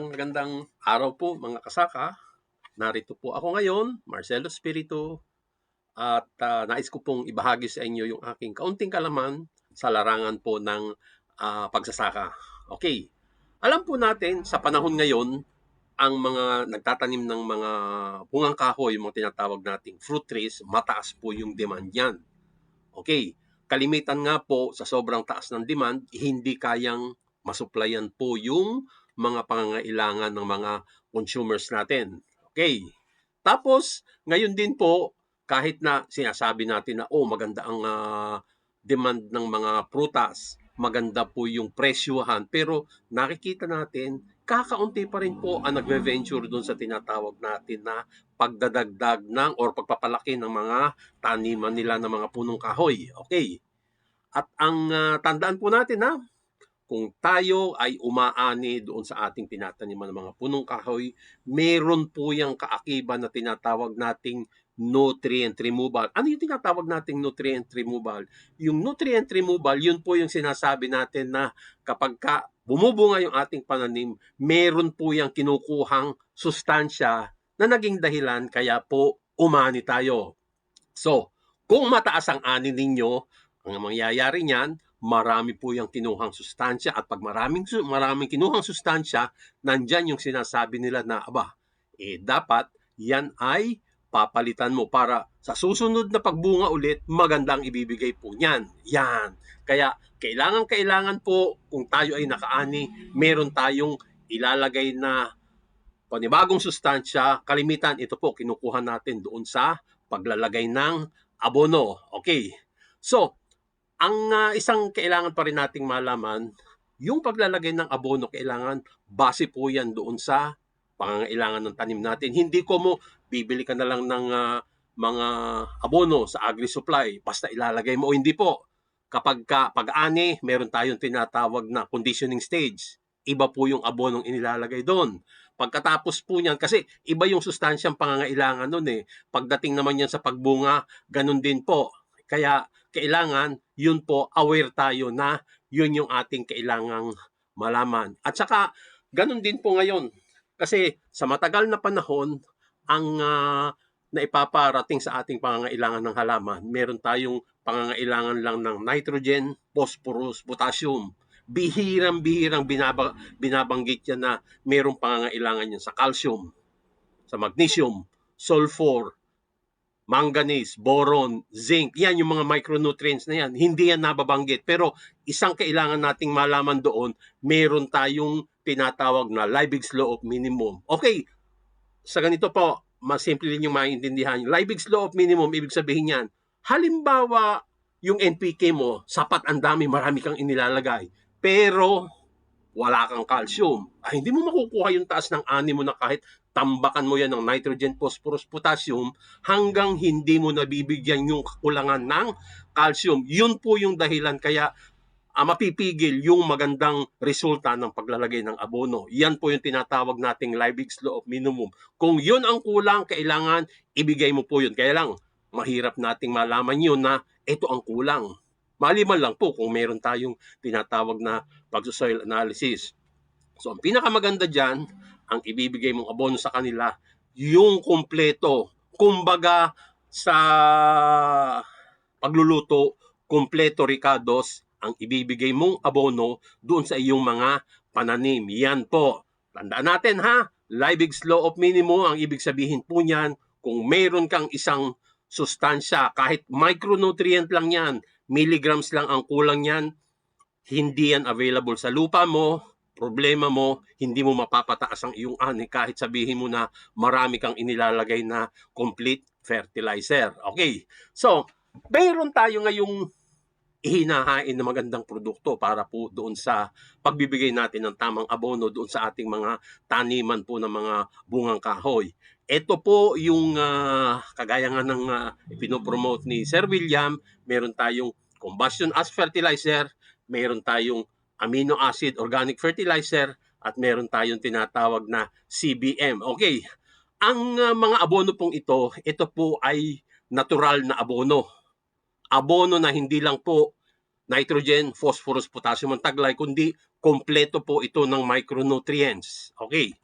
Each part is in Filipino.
magandang araw po mga kasaka. Narito po ako ngayon, Marcelo Espiritu, at nais ko pong ibahagi sa inyo yung aking kaunting kalaman sa larangan po ng pagsasaka. Okay, alam po natin sa panahon ngayon, ang mga nagtatanim ng mga bungang kahoy, yung mga tinatawag nating fruit trees, mataas po yung demand yan. Okay, kalimitan nga po sa sobrang taas ng demand, hindi kayang masuplayan po yung mga pangangailangan ng mga consumers natin. Okay. Tapos, ngayon din po, kahit na sinasabi natin na, maganda ang demand ng mga prutas, maganda po yung presyuhan, pero nakikita natin, kakaunti pa rin po ang nagve-venture doon sa tinatawag natin na pagdadagdag ng or pagpapalaki ng mga taniman nila ng mga punong kahoy. Okay. At ang tandaan po natin na kung tayo ay umaani doon sa ating tinataniman ng mga punong kahoy, meron po yung kaakibat na tinatawag nating nutrient removal. Ano yung tinatawag nating nutrient removal? Yung nutrient removal, yun po yung sinasabi natin na kapag bumubunga yung ating pananim, meron po yung kinukuhang sustansya na naging dahilan kaya po umani tayo. So, kung mataas ang ani ninyo, ang mangyayari niyan, marami po yung kinuhang sustansya at pag maraming kinuhang sustansya, nandyan yung sinasabi nila na, dapat yan ay papalitan mo para sa susunod na pagbunga ulit, magandang ibibigay po niyan. Yan. Kaya kailangan po, kung tayo ay nakaani, meron tayong ilalagay na panibagong sustansya. Kalimitan, ito po, kinukuha natin doon sa paglalagay ng abono. Okay. So, ang isang kailangan pa rin nating malaman, yung paglalagay ng abono, kailangan base po yan doon sa pangangailangan ng tanim natin. Hindi ko mo bibili ka na lang ng mga abono sa agri-supply, basta ilalagay mo o hindi po. Kapag pag-ani, meron tayong tinatawag na conditioning stage. Iba po yung abonong inilalagay doon. Pagkatapos po niyan, kasi iba yung sustansyang pangangailangan nun eh. Pagdating naman yan sa pagbunga, ganun din po. Kaya kailangan, yun po, aware tayo na yun yung ating kailangang malaman. At saka, ganun din po ngayon. Kasi sa matagal na panahon, ang naipaparating sa ating pangangailangan ng halaman, meron tayong pangangailangan lang ng nitrogen, phosphorus, potassium. Bihirang-bihirang binabanggit yan na merong pangangailangan yan sa calcium, sa magnesium, sulfur, manganese, boron, zinc. Yan yung mga micronutrients na yan. Hindi yan nababanggit. Pero isang kailangan nating malaman doon, meron tayong tinatawag na Liebig's Law of Minimum. Okay, sa ganito po, mas simple din yung maintindihan. Liebig's Law of Minimum, ibig sabihin yan, halimbawa, yung NPK mo, sapat ang dami, marami kang inilalagay. Pero, wala kang calcium. Hindi mo makukuha yung taas ng ani mo na kahit tambakan mo yan ng nitrogen, phosphorus, potassium hanggang hindi mo nabibigyan yung kakulangan ng calcium. Yun po yung dahilan kaya mapipigil yung magandang resulta ng paglalagay ng abono. Yan po yung tinatawag nating Liebig's Law of Minimum. Kung yun ang kulang, kailangan ibigay mo po yun. Kaya lang, mahirap nating malaman yun na ito ang kulang. Maliban lang po kung meron tayong tinatawag na pag-soil analysis. So, ang pinakamaganda dyan, ang ibibigay mong abono sa kanila, yung kumpleto. Kumbaga, sa pagluluto, kumpleto ricados, ang ibibigay mong abono doon sa iyong mga pananim. Yan po. Tandaan natin ha, Liebig's Law of Minimum, ang ibig sabihin po niyan, kung meron kang isang sustansya, kahit micronutrient lang yan, milligrams lang ang kulang yan, hindi yan available sa lupa mo, problema mo, hindi mo mapapataas ang iyong ani kahit sabihin mo na marami kang inilalagay na complete fertilizer. Okay, so, mayroon tayo ngayong ihinahain na magandang produkto para po doon sa pagbibigay natin ng tamang abono doon sa ating mga taniman po ng mga bungang kahoy. Ito po yung kagaya nga ng pinopromote ni Sir William, meron tayong combustion as fertilizer, meron tayong amino acid organic fertilizer, at meron tayong tinatawag na CBM. Okay, ang mga abono pong ito po ay natural na abono. Abono na hindi lang po nitrogen, phosphorus, potassium ang taglay, kundi kompleto po ito ng micronutrients. Okay.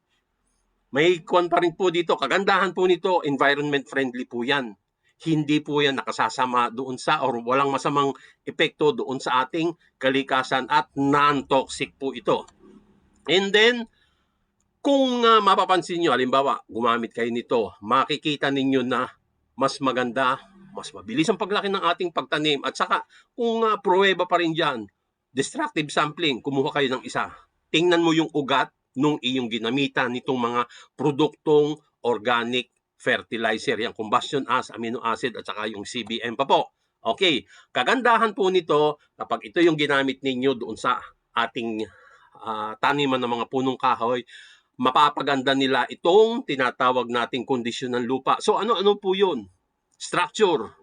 May kwan pa rin po dito, kagandahan po nito, environment friendly po yan. Hindi po yan nakasasama doon sa or walang masamang epekto doon sa ating kalikasan at non-toxic po ito. And then, kung mapapansin nyo, halimbawa, gumamit kayo nito, makikita ninyo na mas maganda, mas mabilis ang paglaki ng ating pagtanim. At saka, kung pruweba pa rin dyan, destructive sampling, kumuha kayo ng isa. Tingnan mo yung ugat nung iyong ginamitan nitong mga produktong organic fertilizer, yung combustion amino acid at saka yung CBM pa po. Okay, kagandahan po nito kapag ito yung ginamit ninyo doon sa ating taniman ng mga punong kahoy, mapapaganda nila itong tinatawag nating kondisyon ng lupa. So ano-ano po yun? Structure.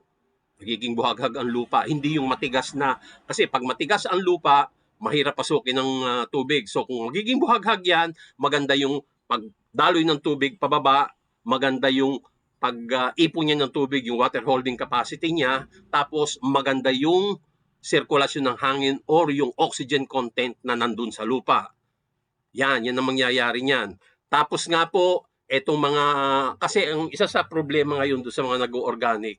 Magiging buhaghag ang lupa, hindi yung matigas na, kasi pag matigas ang lupa, mahirap pasukin ng tubig. So kung magiging buhaghag yan, maganda yung pagdaloy ng tubig pababa, maganda yung pag-ipon niya ng tubig, yung water holding capacity niya, tapos maganda yung sirkulasyon ng hangin or yung oxygen content na nandun sa lupa. Yan ang mangyayari niyan. Tapos nga po, etong mga, kasi ang isa sa problema ngayon doon sa mga nag-organic,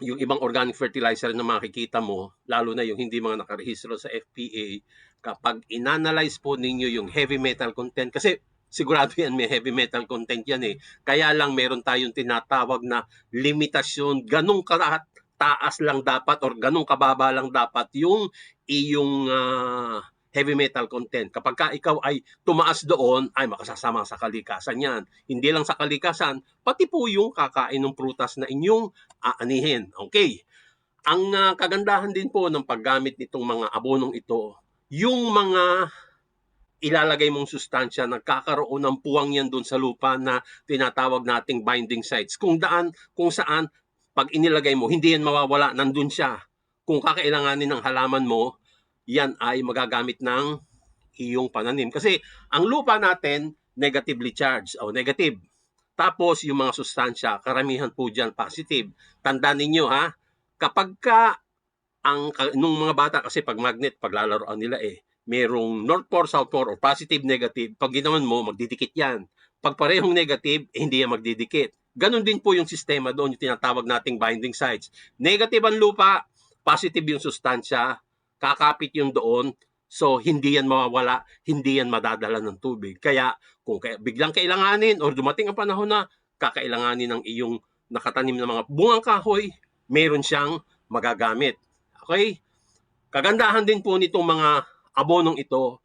yung ibang organic fertilizer na makikita mo, lalo na yung hindi mga nakarehistro sa FPA, kapag inanalyze po ninyo yung heavy metal content, kasi sigurado yan may heavy metal content yan eh. Kaya lang meron tayong tinatawag na limitasyon, ganun taas lang dapat or ganun kababa lang dapat yung iyong heavy metal content. Kapag ka ikaw ay tumaas doon, ay makasasama sa kalikasan yan. Hindi lang sa kalikasan, pati po yung kakain ng prutas na inyong aanihin. Okay. Ang kagandahan din po ng paggamit nitong mga abonong ito, yung mga ilalagay mong sustansya, nagkakaroon ng puwang yan doon sa lupa na tinatawag nating binding sites. Kung saan, pag inilagay mo, hindi yan mawawala, nandun siya. Kung kakailanganin ng halaman mo, yan ay magagamit ng iyong pananim. Kasi ang lupa natin, negatively charged o negative. Tapos yung mga sustansya, karamihan po dyan positive. Tandaan ninyo ha, kapag nung mga bata kasi pag magnet, paglalaroan nila merong North Pole, South Pole or positive, negative. Pag ginawan mo, magdidikit yan. Pag parehong negative, hindi yan magdidikit. Ganon din po yung sistema doon, yung tinatawag nating binding sites. Negative ang lupa, positive yung sustansya, kakapit yung doon, so hindi yan mawawala, hindi yan madadala ng tubig. Kaya kung biglang kailanganin or dumating ang panahon na kakailanganin ng iyong nakatanim na mga bungang kahoy, meron siyang magagamit. Okay? Kagandahan din po nitong mga abonong ito,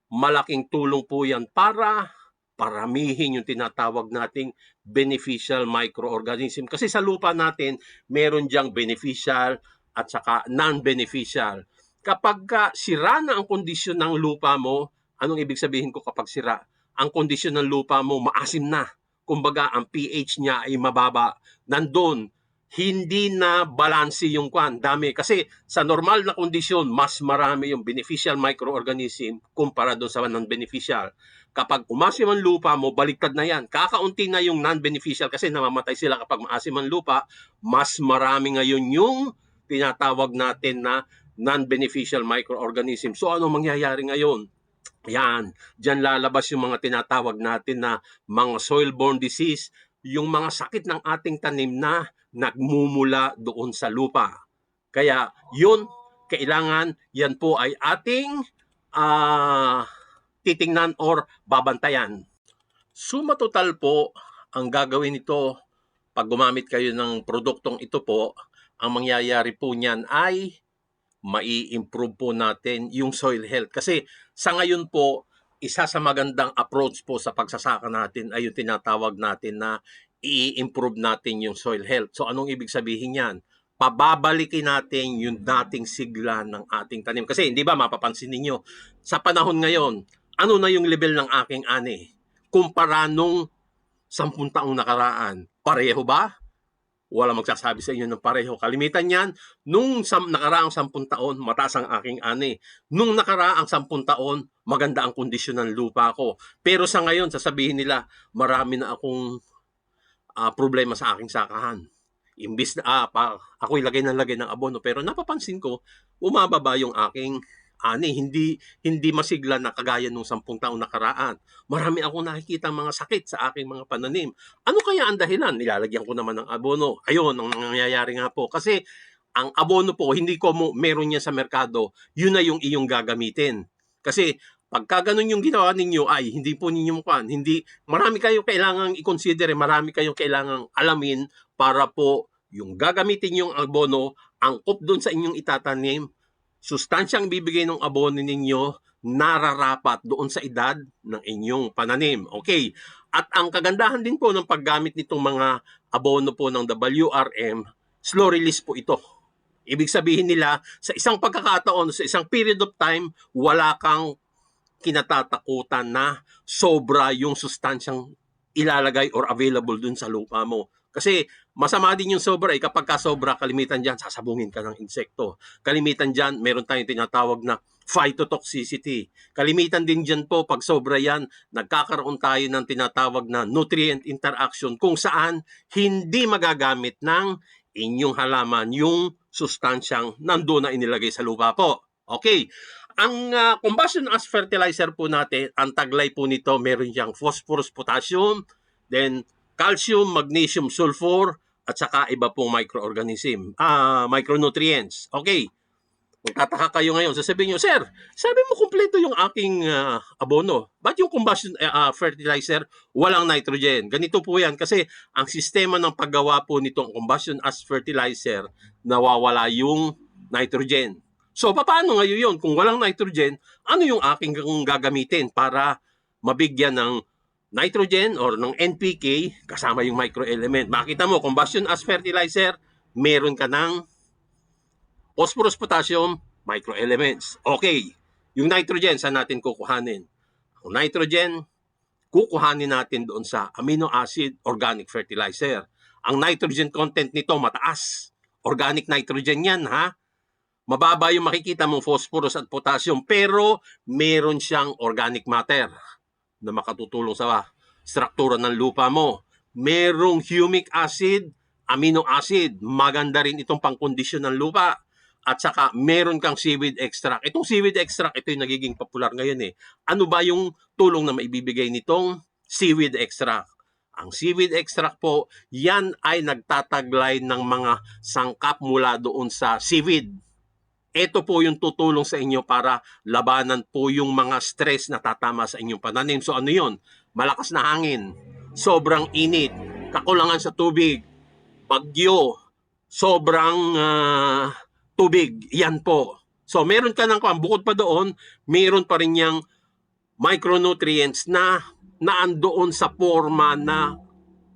malaking tulong po yan para paramihin yung tinatawag nating beneficial microorganism. Kasi sa lupa natin, meron diyang beneficial at saka non-beneficial. Kapag sira na ang kondisyon ng lupa mo, anong ibig sabihin ko kapag sira? Ang kondisyon ng lupa mo maasim na. Kumbaga, ang pH niya ay mababa. Nandun, hindi na balanse yung dami. Kasi sa normal na kondisyon, mas marami yung beneficial microorganism kumpara doon sa non-beneficial. Kapag umasim ang lupa mo, baliktad na yan. Kakaunti na yung non-beneficial kasi namamatay sila kapag maasim ang lupa. Mas marami ngayon yung tinatawag natin na non-beneficial microorganism. So ano mangyayari ngayon? Yan, diyan lalabas yung mga tinatawag natin na mga soil-borne disease, yung mga sakit ng ating tanim na nagmumula doon sa lupa. Kaya yun, kailangan yan po ay ating titingnan or babantayan. Suma total po, ang gagawin nito, pag gumamit kayo ng produktong ito po, ang mangyayari po niyan ay mai-improve po natin yung soil health. Kasi sa ngayon po, isa sa magandang approach po sa pagsasaka natin ay yung tinatawag natin na i-improve natin yung soil health. So anong ibig sabihin yan? Pababalikin natin yung dating sigla ng ating tanim. Kasi hindi ba mapapansin ninyo, sa panahon ngayon, ano na yung level ng aking ani? Kumpara nung 10 taong nakaraan, pareho ba? Wala magsasabi sa inyo ng pareho. Kalimitan yan, nung nakaraang 10 taon, mataas ang aking ani. Nung nakaraang 10 taon, maganda ang kondisyon ng lupa ko. Pero sa ngayon, sasabihin nila, marami na akong problema sa aking sakahan. Imbis na ako'y lagay ng abono, pero napapansin ko bumababa yung aking ani, hindi masigla na kagaya nung 10 taong nakaraan. Marami akong nakikita mga sakit sa aking mga pananim. Ano kaya ang dahilan? Nilalagyan ko naman ng abono. Ayun ang nangyayari nga po kasi ang abono po hindi ko meron niya sa merkado, yun na yung iyong gagamitin. Kasi pagka ganun yung ginawa ninyo ay hindi po ninyo hindi marami kayong kailangang i-consider, marami kayong kailangang alamin para po yung gagamitin yung abono, angkop doon sa inyong itatanim, sustansyang bibigay ng abono ninyo nararapat doon sa edad ng inyong pananim. Okay. At ang kagandahan din po ng paggamit nitong mga abono po ng WRM, slow release po ito. Ibig sabihin nila, sa isang pagkakataon, sa isang period of time, wala kang kinatatakutan na sobra yung sustansyang ilalagay or available dun sa lupa mo. Kasi masama din yung sobra kapag ka sobra, kalimitan dyan, sasabungin ka ng insekto. Kalimitan dyan, meron tayong tinatawag na phytotoxicity. Kalimitan din dyan po, pag sobra yan, nagkakaroon tayo ng tinatawag na nutrient interaction kung saan hindi magagamit ng inyong halaman yung sustansyang nandoon na inilagay sa lupa po. Okay. Ang combustion as fertilizer po natin, ang taglay po nito, meron siyang phosphorus, potassium, then calcium, magnesium, sulfur, at saka iba pong micronutrients. Okay. Magtataka kayo ngayon, sasabihin nyo, Sir, sabi mo kumpleto yung aking abono. Ba't yung combustion fertilizer walang nitrogen? Ganito po yan kasi ang sistema ng paggawa po nitong combustion as fertilizer, nawawala yung nitrogen. So, paano ngayon yun? Kung walang nitrogen, ano yung aking gagamitin para mabigyan ng nitrogen or ng NPK kasama yung microelement? Makita mo, combustion as fertilizer, meron ka ng phosphorus, potassium, microelements. Okay. Yung nitrogen, saan natin kukuhanin? Ang nitrogen, kukuhanin natin doon sa amino acid organic fertilizer. Ang nitrogen content nito mataas. Organic nitrogen yan, ha? Mababa yung makikita mong phosphorus at potassium, pero meron siyang organic matter na makatutulong sa struktura ng lupa mo. Merong humic acid, amino acid, maganda rin itong pangkondisyon ng lupa. At saka meron kang seaweed extract. Itong seaweed extract, ito yung nagiging popular ngayon eh. Ano ba yung tulong na maibibigay nitong seaweed extract? Ang seaweed extract po, yan ay nagtataglay ng mga sangkap mula doon sa seaweed. Ito po yung tutulong sa inyo para labanan po yung mga stress na tatama sa inyong pananim. So ano yun? Malakas na hangin, sobrang init, kakulangan sa tubig, bagyo, sobrang tubig, yan po. So meron ka ng bukod pa doon, meron pa rin yung micronutrients na naandoon sa forma na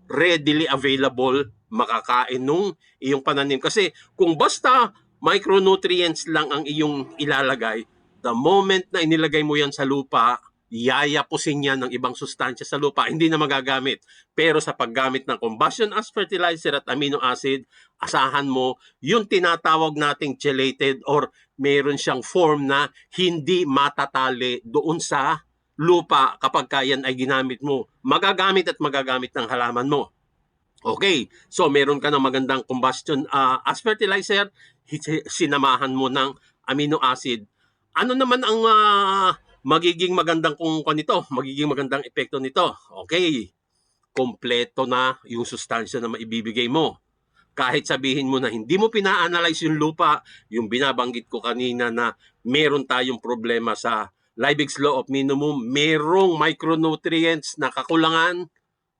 readily available, makakain nung iyong pananim. Kasi kung basta micronutrients lang ang iyong ilalagay, the moment na inilagay mo yan sa lupa, yayapusin yan ng ibang sustansya sa lupa, hindi na magagamit. Pero sa paggamit ng combustion as fertilizer at amino acid, asahan mo yung tinatawag nating chelated or meron siyang form na hindi matatali doon sa lupa kapag yan ay ginamit mo. Magagamit at magagamit ng halaman mo. Okay, so meron ka ng magandang combustion as fertilizer, sinamahan mo ng amino acid. Ano naman ang magiging magandang magiging magandang epekto nito? Okay, kompleto na yung sustansya na maibibigay mo. Kahit sabihin mo na hindi mo pina-analyze yung lupa, yung binabanggit ko kanina na meron tayong problema sa Liebig's Law of Minimum, merong micronutrients na kakulangan,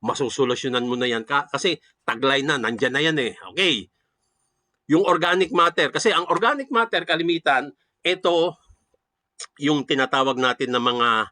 masusolusyonan mo na yan kasi taglay na, nandyan na yan eh. Okay. Yung organic matter, kasi ang organic matter kalimitan, ito yung tinatawag natin na mga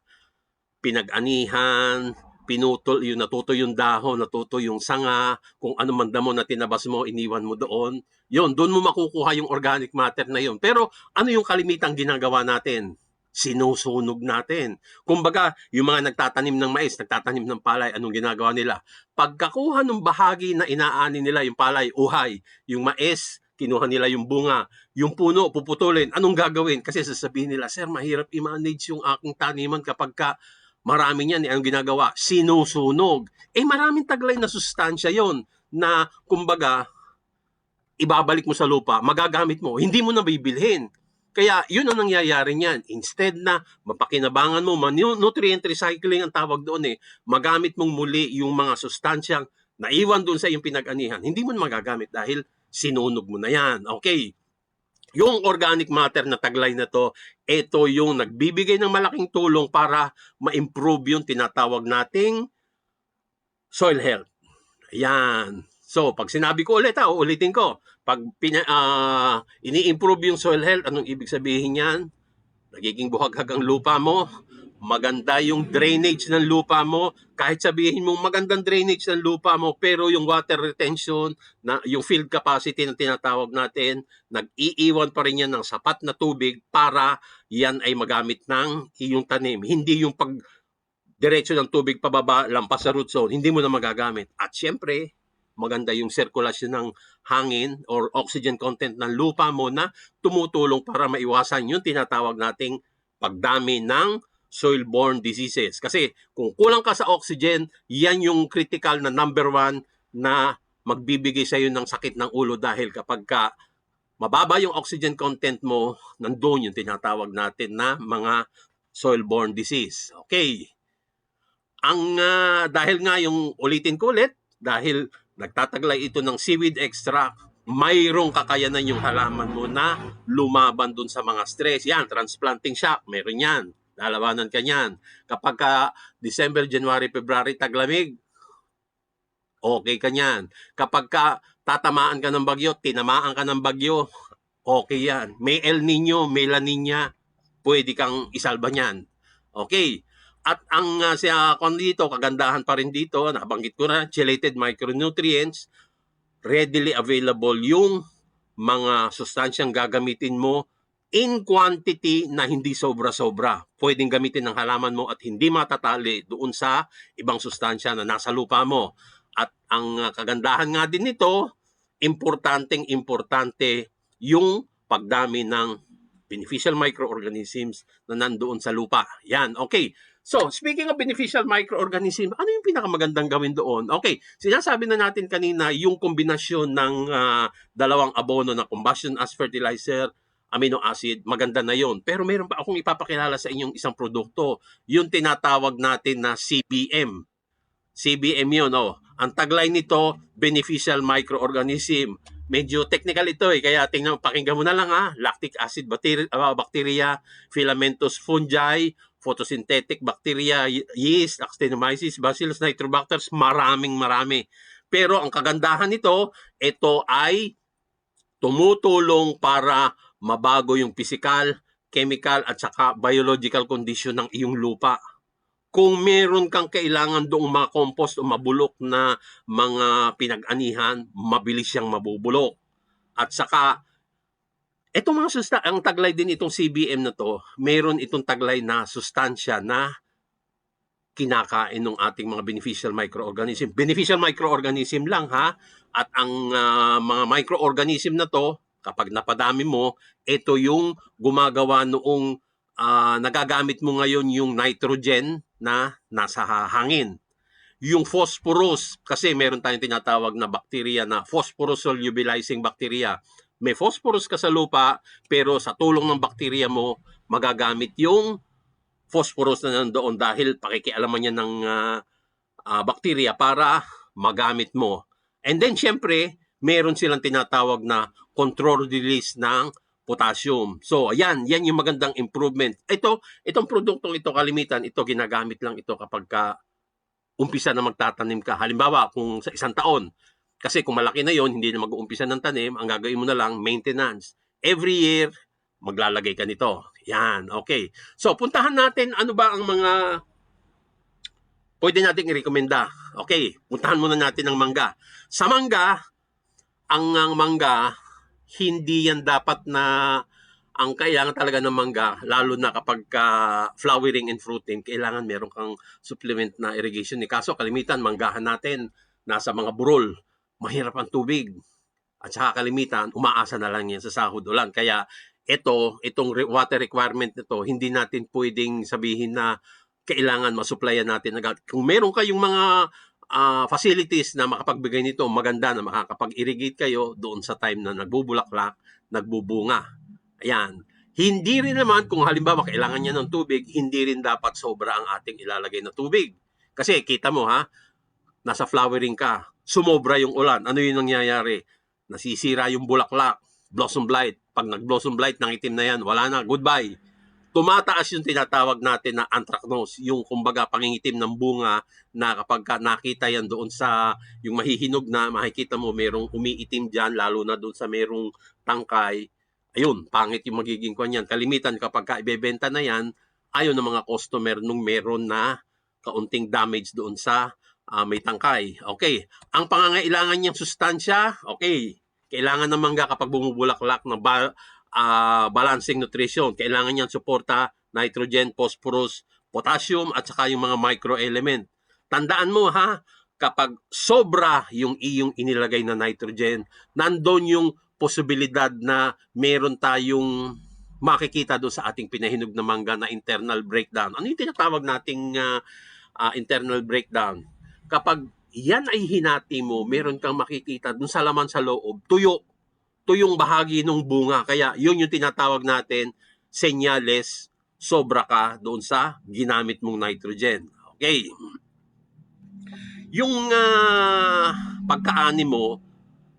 pinag-anihan, pinutol, yung natuto yung dahon, natuto yung sanga, kung ano man damo na tinabas mo, iniwan mo doon. Yun, doon mo makukuha yung organic matter na yun. Pero ano yung kalimitang ginagawa natin? Sinusunog natin. Kumbaga, yung mga nagtatanim ng mais, nagtatanim ng palay, anong ginagawa nila? Pagkakuha ng bahagi na inaani nila, yung palay, uhay, yung mais, kinuha nila yung bunga, yung puno, puputulin. Anong gagawin? Kasi sasabihin nila, Sir, mahirap i-manage yung aking taniman kapag marami niyan. Anong ginagawa? Sinusunog. Maraming taglay na sustansya yon na, kumbaga, ibabalik mo sa lupa, magagamit mo, hindi mo na bibilhin. Kaya yun ang nangyayari niyan. Instead na mapakinabangan mo, nutrient recycling ang tawag doon magamit mong muli yung mga sustansyang naiwan doon sa iyong pinag-anihan, hindi mo na magagamit dahil sinunog mo na yan. Okay. Yung organic matter na taglay na to, ito yung nagbibigay ng malaking tulong para ma-improve yung tinatawag nating soil health. Ayan. So, pag sinabi ko ulit, uulitin ko. Pag ini-improve yung soil health, anong ibig sabihin yan? Nagiging buhaghag ang lupa mo, maganda yung drainage ng lupa mo, kahit sabihin mo magandang drainage ng lupa mo, pero yung water retention, yung field capacity na tinatawag natin, nag-iiwan pa rin yan ng sapat na tubig para yan ay magamit ng iyong tanim. Hindi yung pag diretso ng tubig pababa, lampas sa root zone, hindi mo na magagamit. At syempre, maganda yung sirkulasyon ng hangin or oxygen content ng lupa mo na tumutulong para maiwasan yung tinatawag nating pagdami ng soil-borne diseases. Kasi kung kulang ka sa oxygen, yan yung critical na number 1 na magbibigay sa iyo ng sakit ng ulo dahil kapag mababa yung oxygen content mo, nandoon yung tinatawag natin na mga soil-borne disease. Okay. Dahil nga yung ulitin ko ulit, dahil nagtataglay ito ng seaweed extract, mayroong kakayanan yung halaman mo na lumaban dun sa mga stress. Yan, transplanting shock, meron yan. Lalabanan ka yan. Kapag December, January, February, taglamig, okay ka yan. Kapag tatamaan ka ng bagyo, tinamaan ka ng bagyo, okay yan. May El Nino, may La Nina, pwede kang isalba niyan. Okay. At ang dito, kagandahan pa rin dito, nabanggit ko na, chelated micronutrients, readily available yung mga sustansyang gagamitin mo in quantity na hindi sobra-sobra. Pwedeng gamitin ng halaman mo at hindi matatali doon sa ibang sustansya na nasa lupa mo. At ang kagandahan nga din nito, importante yung pagdami ng beneficial microorganisms na nandoon sa lupa. Yan, okay. So, speaking of beneficial microorganism, ano yung pinakamagandang gawin doon? Okay, sinasabi na natin kanina yung kombinasyon ng dalawang abono na combustion as fertilizer, amino acid, maganda na yon. Pero meron pa akong ipapakilala sa inyong isang produkto, yung tinatawag natin na CBM. CBM yun, Ang taglay nito, beneficial microorganism. Medyo technical ito kaya pakinggan mo na lang Lactic acid bacteria, filamentous fungi, photosynthetic bacteria, yeast, actinomyces, bacillus nitrobacter, marami. Pero ang kagandahan nito, ito ay tumutulong para mabago yung physical, chemical at saka biological condition ng iyong lupa. Kung meron kang kailangan doong mga compost o mabulok na mga pinag-anihan, mabilis siyang mabubulok. At saka, itong mga ang taglay din itong CBM na to, meron itong taglay na sustansya na kinakain ng ating mga beneficial microorganism. Beneficial microorganism lang At ang mga microorganism na to, kapag napadami mo, ito yung gumagawa noong nagagamit mo ngayon yung nitrogen na nasa hangin. Yung phosphorus, kasi meron tayong tinatawag na bacteria na phosphorus solubilizing bacteria. May phosphorus ka sa lupa, pero sa tulong ng bacteria mo, magagamit yung phosphorus na nandoon dahil pakikialaman niya ng bacteria para magamit mo. And then, syempre, meron silang tinatawag na control release ng potassium. So, yan yung magandang improvement. Itong produktong ito, kalimitan, ito ginagamit lang ito kapag umpisa na magtatanim ka. Halimbawa, kung sa 1 taon, kasi kung malaki na yon, hindi na mag-uumpisa ng tanim, ang gagawin mo na lang, maintenance. Every year, maglalagay ka nito. Yan, okay. So, puntahan natin ano ba ang mga pwede nating i-rekomenda. Okay, puntahan muna natin ang mangga. Sa mangga, ang mangga, hindi yan dapat na ang kailangan talaga ng mangga, lalo na kapag flowering and fruiting, kailangan meron kang supplement na irrigation. Kaso kalimitan, manggahan natin, nasa mga burol, mahirap ang tubig. At saka kalimitan, umaasa na lang yan sa sahod ulan. Kaya itong water requirement nito, hindi natin pwedeng sabihin na kailangan masupplyan natin agad. Kung meron kayong mga facilities na makapagbigay nito, maganda na makakapag-irrigate kayo doon sa time na nagbubulaklak, nagbubunga. Ayan. Hindi rin naman, kung halimbawa kailangan niya ng tubig, hindi rin dapat sobra ang ating ilalagay na tubig. Kasi kita mo ha, nasa flowering ka, sumobra yung ulan. Ano yung nangyayari? Nasisira yung bulaklak, blossom blight. Pag nag-blossom blight, nangitim na yan, wala na, goodbye. Tumataas yung tinatawag natin na anthracnose, yung kumbaga pangingitim ng bunga na kapag nakita yan doon sa yung mahihinog na, makikita mo merong umiitim dyan, lalo na doon sa merong tangkay. Ayun, pangit yung magiging kwan yan. Kalimitan kapag ibebenta na yan, ayaw ng mga customer nung meron na kaunting damage doon sa may tangkay. Okay. Ang pangangailangan niyang sustansya, okay. Kailangan ng mangga kapag bumubulaklak na balancing nutrition. Kailangan niyang suporta, nitrogen, phosphorus, potassium, at saka yung mga microelement. Tandaan mo ha, kapag sobra yung iyong inilagay na nitrogen, nandun yung posibilidad na meron tayong makikita doon sa ating pinahinog na mangga na internal breakdown. Ano yung tinatawag nating internal breakdown? Kapag yan ay hinati mo, meron kang makikita doon sa laman sa loob, tuyong bahagi ng bunga. Kaya yun yung tinatawag natin senyales sobra ka doon sa ginamit mong nitrogen. Okay. Yung pagkaani mo,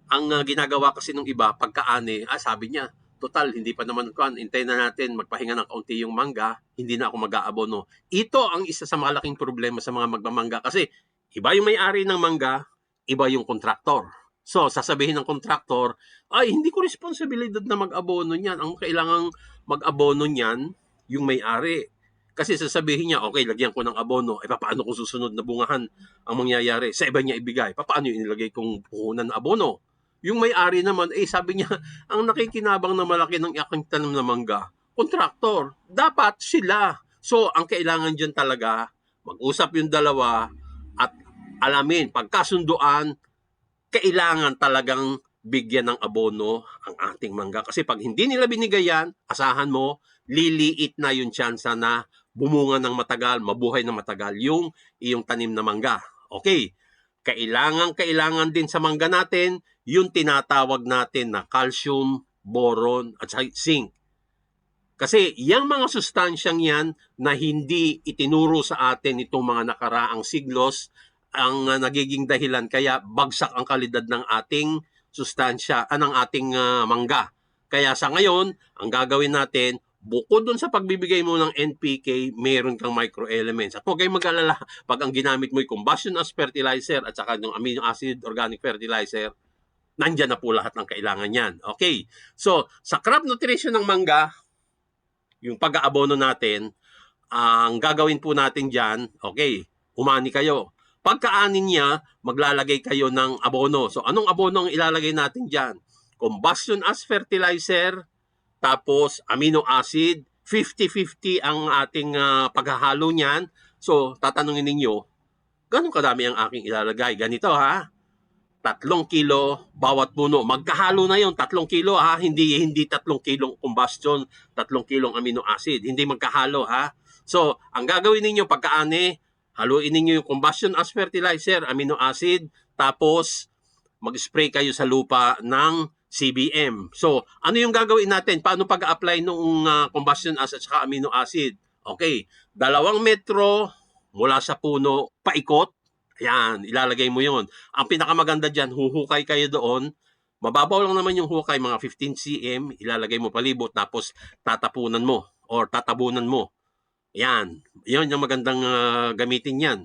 ang ginagawa kasi ng iba, pagkaani, sabi niya, total, hindi pa naman hintayin na natin magpahinga ng kaunti yung mangga, hindi na ako mag-aabono. Ito ang isa sa malaking problema sa mga magmamangga kasi iba yung may-ari ng mangga, iba yung kontraktor. So, sasabihin ng kontraktor, ay, hindi ko responsibilidad na mag-abono niyan. Ang kailangang mag-abono niyan, yung may-ari. Kasi sasabihin niya, okay, lagyan ko ng abono. Paano kung susunod na bungahan ang mangyayari? Sa iba niya ibigay. Paano yung inilagay kong puhunan na abono? Yung may-ari naman, sabi niya, ang nakikinabang na malaki ng aking tanim na mangga, kontraktor. Dapat sila. So, ang kailangan dyan talaga, mag-usap yung dalawa at alamin, pagkasunduan, kailangan talagang bigyan ng abono ang ating mangga. Kasi pag hindi nila binigay yan, asahan mo, liliit na yung tsansa na bumunga ng matagal, mabuhay ng matagal yung iyong tanim na mangga. Okay, kailangan din sa mangga natin yung tinatawag natin na calcium, boron, at zinc. Kasi yung mga sustansyang yan na hindi itinuro sa atin itong mga nakaraang siglos, ang nagiging dahilan kaya bagsak ang kalidad ng ating sustansya, ng ating mangga. Kaya sa ngayon, ang gagawin natin, bukod dun sa pagbibigay mo ng NPK, meron kang microelements. At huwag kayong mag-alala, pag ang ginamit mo ay combustion as fertilizer at saka yung amino acid organic fertilizer, nandyan na po lahat ng kailangan yan. Okay, so sa crop nutrition ng mangga, yung pag-aabono natin, ang gagawin po natin dyan, okay, umani kayo. Pagkaanin niya, maglalagay kayo ng abono. So, anong abono ang ilalagay natin dyan? Combustion as fertilizer, tapos amino acid, 50-50 ang ating paghahalo niyan. So, tatanungin ninyo, gano'ng kadami ang aking ilalagay? Ganito ha, 3 kilo bawat puno. Magkahalo na yon, 3 kilo ha, hindi 3 kilong combustion, 3 kilong amino acid. Hindi magkahalo ha. So, ang gagawin ninyo pagkaani, haluin ninyo yung combustion as fertilizer, amino acid, tapos mag-spray kayo sa lupa ng CBM. So, ano yung gagawin natin? Paano pag-apply nung combustion as at saka amino acid? Okay, 2 metro mula sa puno, paikot. Ayan, ilalagay mo yon. Ang pinakamaganda dyan, huhukay kayo doon. Mababaw lang naman yung hukay, mga 15 cm. Ilalagay mo palibot, tapos tatapunan mo or tatabunan mo. Yan. Yan yung magandang gamitin yan.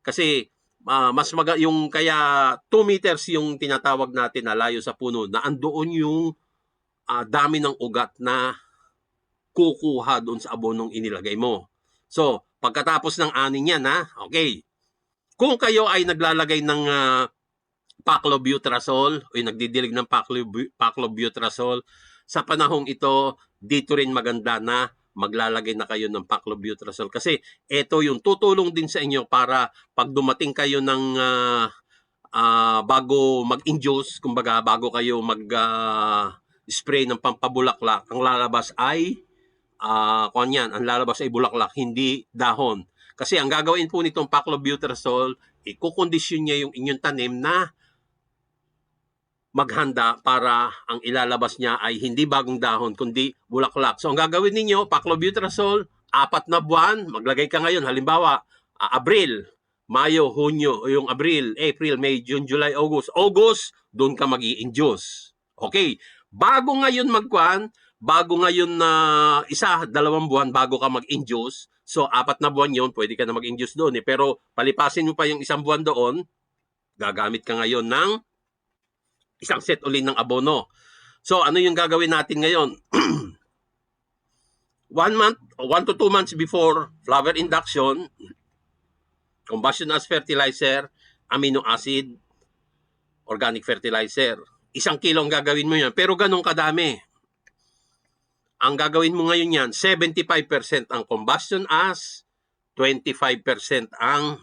Kasi mas yung kaya 2 meters yung tinatawag natin na layo sa puno na andoon yung dami ng ugat na kukuha doon sa abonong inilagay mo. So, pagkatapos ng anin yan okay. Kung kayo ay naglalagay ng paclobutrazol o nagdidilig ng paclobutrazol, sa panahong ito, dito rin maganda na maglalagay na kayo ng paclobutrazol kasi ito yung tutulong din sa inyo para pag dumating kayo ng bago mag-induce, kumbaga bago kayo mag-spray ng pampabulaklak, ang lalabas ay ang lalabas ay bulaklak, hindi dahon. Kasi ang gagawin po nitong paclobutrazol, ikukondisyon niya yung inyong tanim na maghanda para ang ilalabas niya ay hindi bagong dahon, kundi bulaklak. So, ang gagawin ninyo, paclobutrazol, 4 na buwan, maglagay ka ngayon, halimbawa, Abril, Mayo, Hunyo, yung Abril, April, May, June, July, August. August, doon ka mag-i-induce. Okay. Bago ngayon bago ngayon na 1-2 buwan bago ka mag-induce, so 4 na buwan yun, pwede ka na mag-induce doon. Pero palipasin mo pa yung 1 buwan doon, gagamit ka ngayon ng isang set uli ng abono. So, ano yung gagawin natin ngayon? 1 to 2 months before flower induction, combustion as fertilizer, amino acid, organic fertilizer. 1 kilo ang gagawin mo yan. Pero ganun kadami. Ang gagawin mo ngayon yan, 75% ang combustion as, 25% ang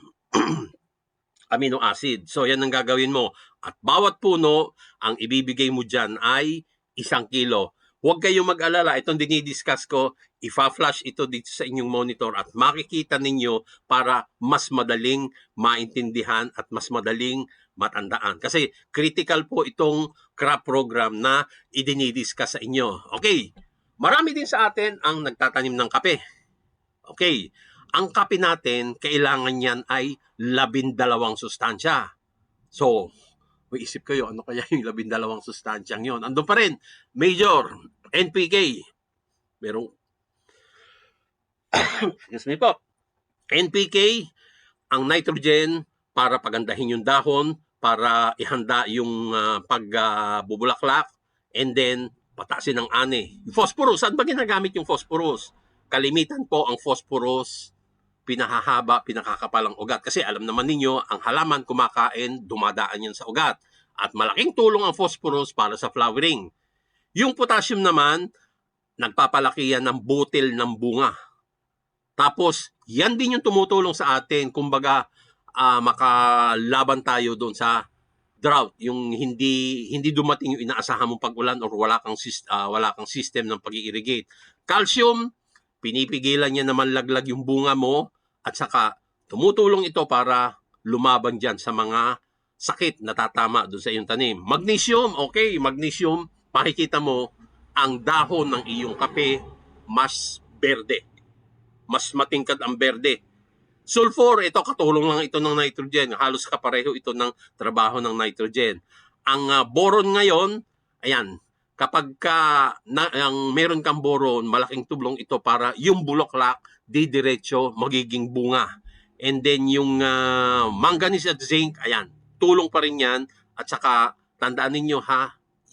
amino acid. So, yan ang gagawin mo. At bawat puno, ang ibibigay mo dyan ay 1 kilo. Huwag kayong mag-alala. Itong dinidiscuss ko, ifa-flash ito dito sa inyong monitor at makikita ninyo para mas madaling maintindihan at mas madaling matandaan. Kasi critical po itong crop program na idinidiscuss sa inyo. Okay. Marami din sa atin ang nagtatanim ng kape. Okay. Ang kape natin, kailangan yan ay 12 sustansya. So, may isip kayo, ano kaya yung 12 sustansyang yun? Andun pa rin, major, NPK. Merong, excuse me po, NPK, ang nitrogen, para pagandahin yung dahon, para ihanda yung pagbubulaklak, and then, pataasin ang ani. Yung phosphorus, saan ba ginagamit yung phosphorus? Kalimitan po ang phosphorus, pinahahaba, pinakakapalang ugat. Kasi alam naman ninyo, ang halaman kumakain, dumadaan yan sa ugat. At malaking tulong ang phosphorus para sa flowering. Yung potassium naman, nagpapalaki yan ng butil ng bunga. Tapos, yan din yung tumutulong sa atin, kumbaga, makalaban tayo doon sa drought, yung hindi dumating yung inaasahan mong pag-ulan or wala kang system ng pag-i-irrigate. Calcium, pinipigilan niya na manlaglag yung bunga mo at saka tumutulong ito para lumaban dyan sa mga sakit na tatama doon sa iyong tanim. Magnesium, okay, magnesium, makikita mo ang dahon ng iyong kape mas berde. Mas matingkad ang berde. Sulfur, ito katulong lang ito ng nitrogen. Halos kapareho ito ng trabaho ng nitrogen. Ang boron ngayon, ayan, kapag meron kang boron, malaking tulong ito para yung bulaklak didiretso magiging bunga. And then yung manganese at zinc, ayan, tulong pa rin yan. At saka tandaan ninyo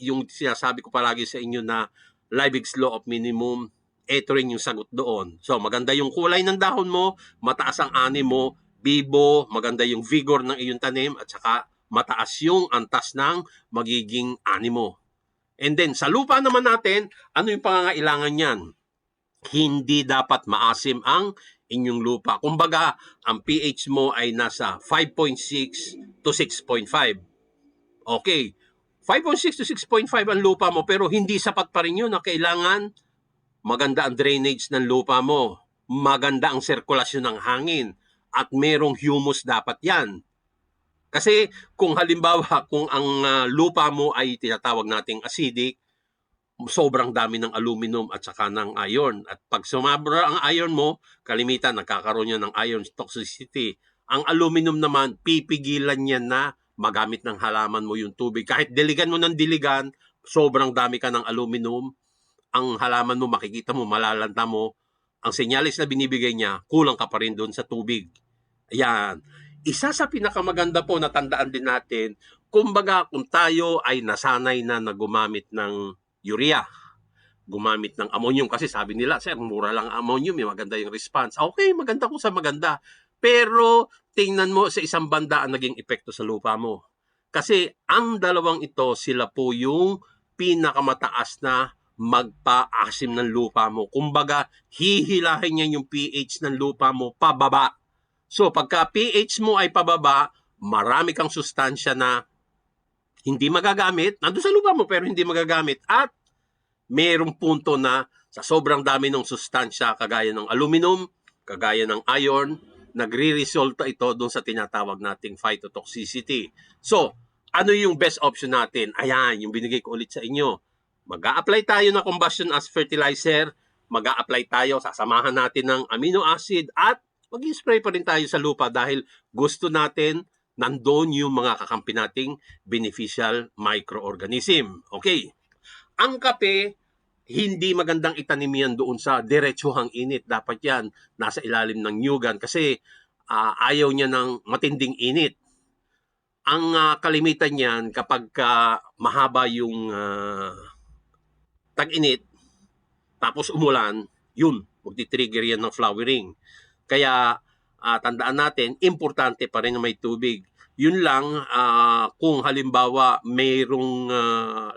yung sinasabi ko palagi sa inyo na Liebig's Law of Minimum, ito rin yung sagot doon. So maganda yung kulay ng dahon mo, mataas ang ani mo, bibo, maganda yung vigor ng iyong tanim, at saka mataas yung antas ng magiging ani mo. And then, sa lupa naman natin, ano yung pangangailangan niyan? Hindi dapat maasim ang inyong lupa. Kumbaga, ang pH mo ay nasa 5.6 to 6.5. Okay, 5.6 to 6.5 ang lupa mo, pero hindi sapat pa rin yun na kailangan maganda ang drainage ng lupa mo, maganda ang sirkulasyon ng hangin, at merong humus dapat yan. Kasi kung halimbawa, kung ang lupa mo ay tinatawag nating acidic, sobrang dami ng aluminum at saka ng iron. At pag sumabra ang iron mo, kalimitan nagkakaroon yan ng iron toxicity. Ang aluminum naman, pipigilan yan na magamit ng halaman mo yung tubig. Kahit diligan mo ng diligan, sobrang dami ka ng aluminum, ang halaman mo, makikita mo, malalanta mo, ang senyalis na binibigay niya, kulang ka pa rin doon sa tubig. Ayan. Isa sa pinakamaganda po na tandaan din natin, kumbaga kung tayo ay nasanay na gumamit ng urea, gumamit ng ammonium, kasi sabi nila, sir, mura lang ammonium, maganda yung response. Okay, maganda kung sa maganda. Pero tingnan mo sa isang banda ang naging epekto sa lupa mo. Kasi ang dalawang ito, sila po yung pinakamataas na magpa-asim ng lupa mo. Kumbaga, hihilahin niya yung pH ng lupa mo pababa. So, pagka pH mo ay pababa, marami kang sustansya na hindi magagamit, nandun sa lupa mo pero hindi magagamit, at mayroong punto na sa sobrang dami ng sustansya kagaya ng aluminum, kagaya ng iron, nagre-resulta ito doon sa tinatawag nating phytotoxicity. So, ano yung best option natin? Ayan, yung binigay ko ulit sa inyo. Mag-a-apply tayo ng combustion as fertilizer, mag-a-apply tayo, sasamahan natin ng amino acid at mag-spray pa rin tayo sa lupa dahil gusto natin nandoon yung mga kakampi nating beneficial microorganism. Okay. Ang kape, hindi magandang itanim yan doon sa diretsuhang init. Dapat yan nasa ilalim ng nyugan kasi ayaw niya ng matinding init. Ang kalimitan niyan kapag mahaba yung tag-init, tapos umulan, yun, magti-trigger yan ng flowering. Kaya tandaan natin, importante pa rin na may tubig. Yun lang, kung halimbawa mayroong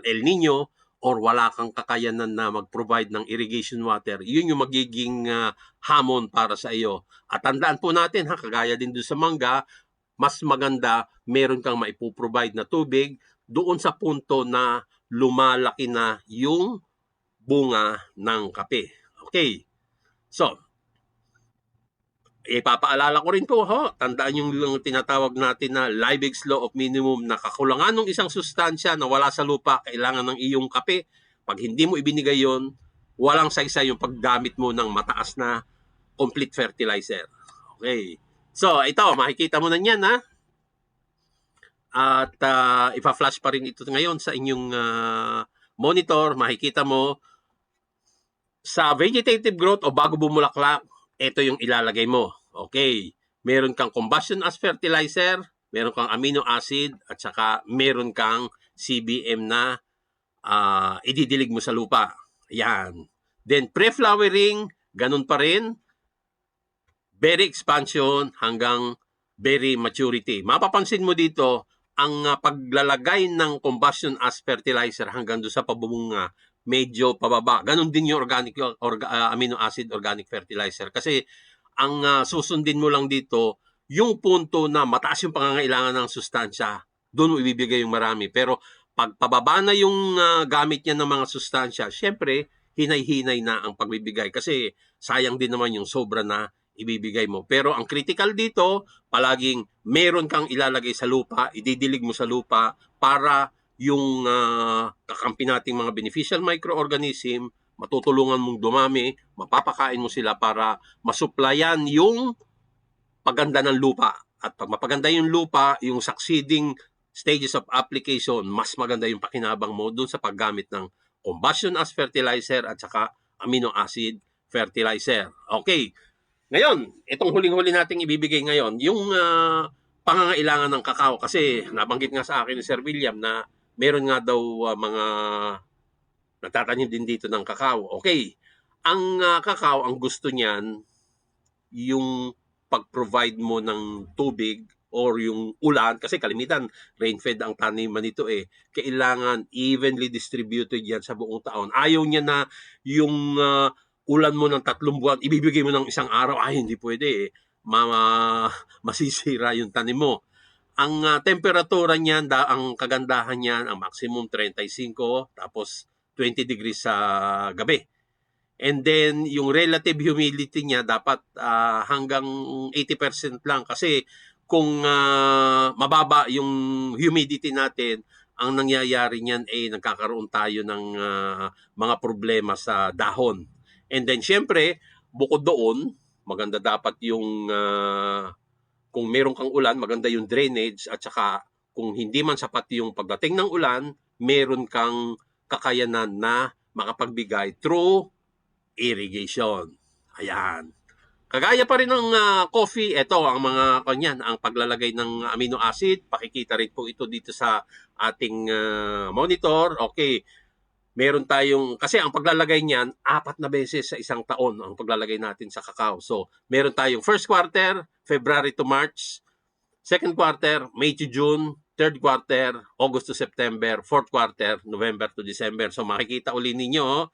El Nino or wala kang kakayanan na mag-provide ng irrigation water, yun yung magiging hamon para sa iyo. At tandaan po natin, kagaya din doon sa mangga, mas maganda meron kang maipoprovide na tubig doon sa punto na lumalaki na yung bunga ng kape. Okay. So, ipapaalala ko rin po, tandaan yung tinatawag natin na Liebig's Law of Minimum na kakulangan ng isang sustansya na wala sa lupa, kailangan ng iyong kape. Pag hindi mo ibinigay yon, walang saysay yung paggamit mo ng mataas na complete fertilizer. Okay. So, ito, makikita mo na yan, ha? At ipa-flash pa rin ito ngayon sa inyong monitor. Makikita mo sa vegetative growth o bago bumulaklak, ito yung ilalagay mo. Okay. Meron kang combustion as fertilizer, meron kang amino acid, at saka meron kang CBM na ididilig mo sa lupa. Yan. Then pre-flowering, ganun pa rin. Berry expansion hanggang berry maturity. Mapapansin mo dito, ang paglalagay ng combustion as fertilizer hanggang doon sa pabubunga, medyo pababa. Ganon din yung amino acid organic fertilizer. Kasi ang susundin mo lang dito, yung punto na mataas yung pangangailangan ng sustansya, doon mo ibibigay yung marami. Pero pag pababa na yung gamit niya ng mga sustansya, syempre, hinay-hinay na ang pagbibigay. Kasi sayang din naman yung sobra na ibibigay mo. Pero ang critical dito, palaging meron kang ilalagay sa lupa, ididilig mo sa lupa para yung kakampi nating mga beneficial microorganism, matutulungan mong dumami, mapapakain mo sila para masuplayan yung paganda ng lupa. At pag mapaganda yung lupa, yung succeeding stages of application, mas maganda yung pakinabang mo dun sa paggamit ng combustion as fertilizer at saka amino acid fertilizer. Okay. Ngayon, itong huling-huli nating ibibigay ngayon, yung pangangailangan ng kakao. Kasi nabanggit nga sa akin ni Sir William na meron nga daw mga nagtatanim din dito ng kakao. Okay, ang kakao, ang gusto niyan, yung pag-provide mo ng tubig or yung ulan, kasi kalimitan rain-fed ang taniman nito kailangan evenly distributed yan sa buong taon. Ayaw niya na yung ulan mo ng 3 buwan, ibibigay mo ng isang araw, hindi pwede masisira yung tanim mo. Ang temperatura niyan, ang kagandahan niyan, ang maximum 35, tapos 20 degrees sa gabi. And then, yung relative humidity niya dapat hanggang 80% lang. Kasi kung mababa yung humidity natin, ang nangyayari niyan nagkakaroon tayo ng mga problema sa dahon. And then, syempre, bukod doon, maganda dapat yung kung meron kang ulan, maganda yung drainage at saka kung hindi man sapat yung pagdating ng ulan, meron kang kakayanan na makapagbigay through irrigation. Ayan. Kagaya pa rin ng coffee, ito ang mga kanyan, ang paglalagay ng amino acid. Pakikita rin po ito dito sa ating monitor. Okay. Meron tayong, kasi ang paglalagay niyan, 4 na beses sa isang taon ang paglalagay natin sa kakao. So, meron tayong first quarter, February to March, second quarter, May to June, third quarter, August to September, fourth quarter, November to December. So, makikita uli ninyo,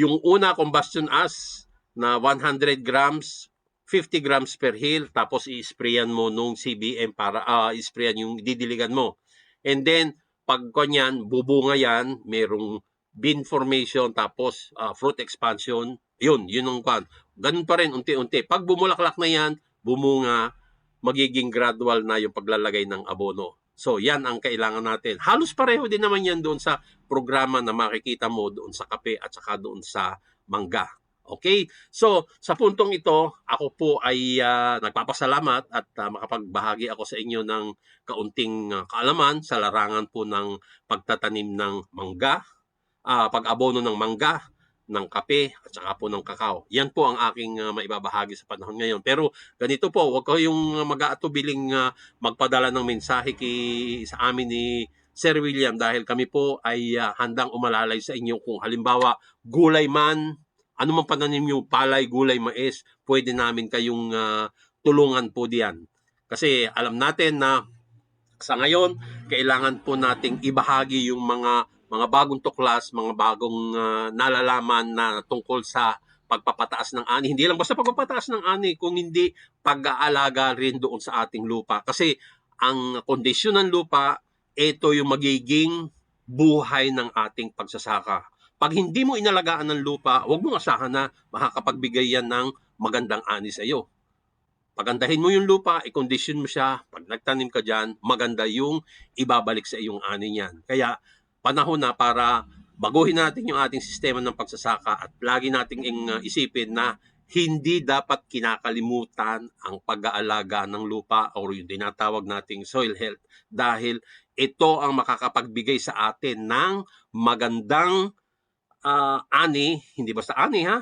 yung una, combustion as na 100 grams, 50 grams per hill, tapos i-sprayan mo nung CBM para i-sprayan yung didiligan mo. And then, pag kanyan, bubunga yan, merong bean formation, tapos fruit expansion, yun ang kwan. Ganun pa rin, unti-unti. Pag bumulaklak na yan, bumunga, magiging gradual na yung paglalagay ng abono. So, yan ang kailangan natin. Halos pareho din naman yan doon sa programa na makikita mo doon sa kape at saka doon sa mangga. Okay? So, sa puntong ito, ako po ay nagpapasalamat at makapagbahagi ako sa inyo ng kaunting kaalaman sa larangan po ng pagtatanim ng mangga, pag-abono ng mangga, ng kape at saka po ng kakao. Yan po ang aking maibabahagi sa panahon ngayon. Pero ganito po, huwag kayong mag-aatubiling magpadala ng mensahe sa amin ni Sir William dahil kami po ay handang umalalay sa inyo kung halimbawa gulay man, ano man pananim nyo, palay, gulay, mais, pwede namin kayong tulungan po diyan. Kasi alam natin na sa ngayon, kailangan po nating ibahagi yung mga bagong tuklas, mga bagong nalalaman na tungkol sa pagpapataas ng ani. Hindi lang basta pagpapataas ng ani, kung hindi pag-aalaga rin doon sa ating lupa. Kasi ang kondisyon ng lupa, ito yung magiging buhay ng ating pagsasaka. Pag hindi mo inalagaan ng lupa, huwag mong asahan na makakapagbigay yan ng magandang ani sa iyo. Pagandahin mo yung lupa, i-condition mo siya, pag nagtanim ka dyan, maganda yung ibabalik sa iyong ani niyan. Kaya panahon na para baguhin natin yung ating sistema ng pagsasaka at lagi nating isipin na hindi dapat kinakalimutan ang pag-aalaga ng lupa o yung tinatawag nating soil health dahil ito ang makakapagbigay sa atin ng magandang ani, hindi basta ani ha,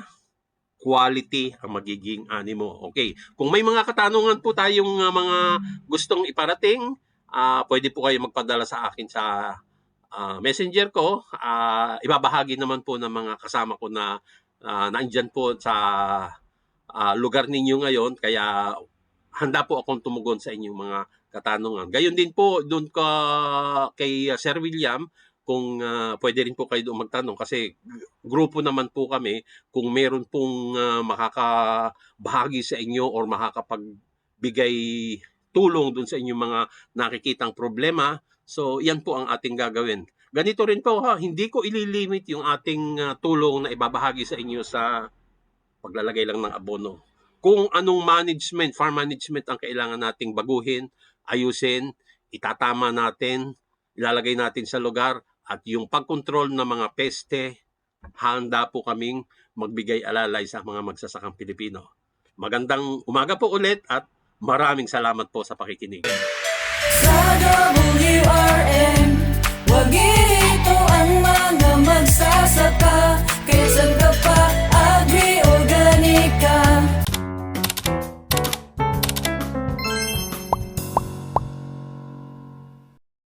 quality ang magiging ani mo. Okay. Kung may mga katanungan po tayong mga gustong iparating, pwede po kayo magpadala sa akin sa messenger ko. Ibabahagi naman po ng mga kasama ko na naandyan po sa lugar ninyo ngayon. Kaya handa po akong tumugon sa inyong mga katanungan. Gayon din po doon kay Sir William, kung pwede rin po kayo doon magtanong kasi grupo naman po kami. Kung meron pong makakabahagi sa inyo or makakapagbigay tulong doon sa inyong mga nakikitang problema, so yan po ang ating gagawin. Ganito rin po ha, hindi ko ililimit yung ating tulong na ibabahagi sa inyo sa paglalagay lang ng abono. Kung anong management, farm management ang kailangan nating baguhin, ayusin, itatama natin, ilalagay natin sa lugar, at yung pagkontrol ng mga peste, handa po kaming magbigay alalay sa mga magsasakang Pilipino. Magandang umaga po ulit at maraming salamat po sa pakikinig. Sa WRN